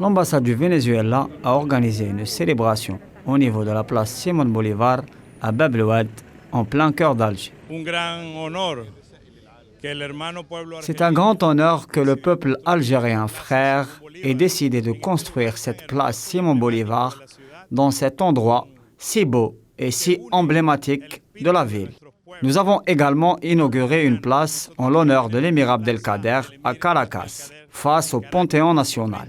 L'ambassade du Venezuela a organisé une célébration au niveau de la place Simón Bolívar à Bab el-Oued, en plein cœur d'Alger. C'est un grand honneur que le peuple algérien frère ait décidé de construire cette place Simón Bolívar dans cet endroit si beau et si emblématique de la ville. Nous avons également inauguré une place en l'honneur de l'émir Abdelkader à Caracas, face au Panthéon national.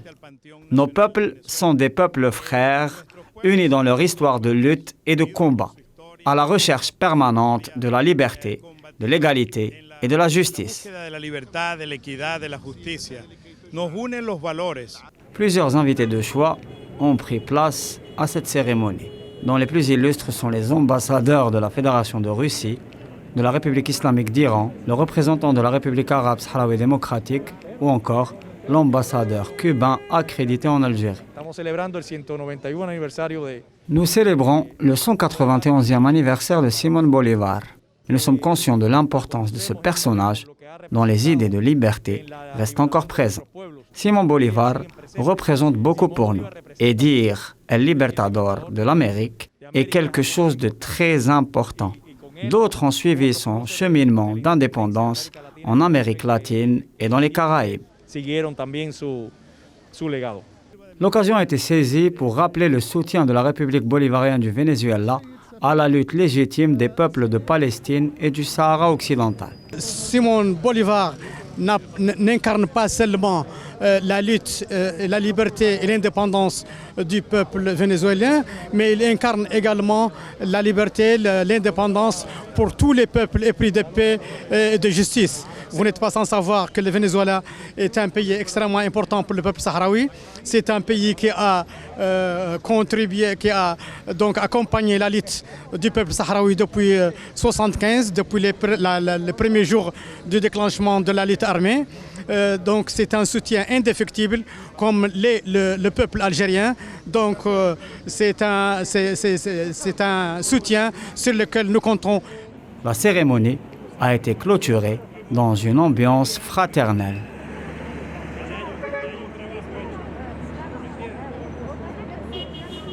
Nos peuples sont des peuples frères, unis dans leur histoire de lutte et de combat, à la recherche permanente de la liberté, de l'égalité et de la justice. Plusieurs invités de choix ont pris place à cette cérémonie, dont les plus illustres sont les ambassadeurs de la Fédération de Russie, de la République islamique d'Iran, le représentant de la République arabe sahraoui démocratique ou encore l'ambassadeur cubain accrédité en Algérie. Nous célébrons le 191e anniversaire de Simón Bolívar et nous sommes conscients de l'importance de ce personnage dont les idées de liberté restent encore présentes. Simón Bolívar représente beaucoup pour nous et dire El Libertador de l'Amérique est quelque chose de très important. D'autres ont suivi son cheminement d'indépendance en Amérique latine et dans les Caraïbes. L'occasion a été saisie pour rappeler le soutien de la République bolivarienne du Venezuela à la lutte légitime des peuples de Palestine et du Sahara occidental. Simón Bolívar n'incarne pas seulement la lutte, la liberté et l'indépendance du peuple vénézuélien, mais il incarne également la liberté, l'indépendance pour tous les peuples épris de paix et de justice. Vous n'êtes pas sans savoir que le Venezuela est un pays extrêmement important pour le peuple sahraoui. C'est un pays qui a contribué, qui a donc accompagné la lutte du peuple sahraoui depuis 1975, depuis les premiers jours du déclenchement de la lutte armée. Donc c'est un soutien indéfectible comme le peuple algérien. Donc c'est un soutien sur lequel nous comptons. La cérémonie a été clôturée dans une ambiance fraternelle.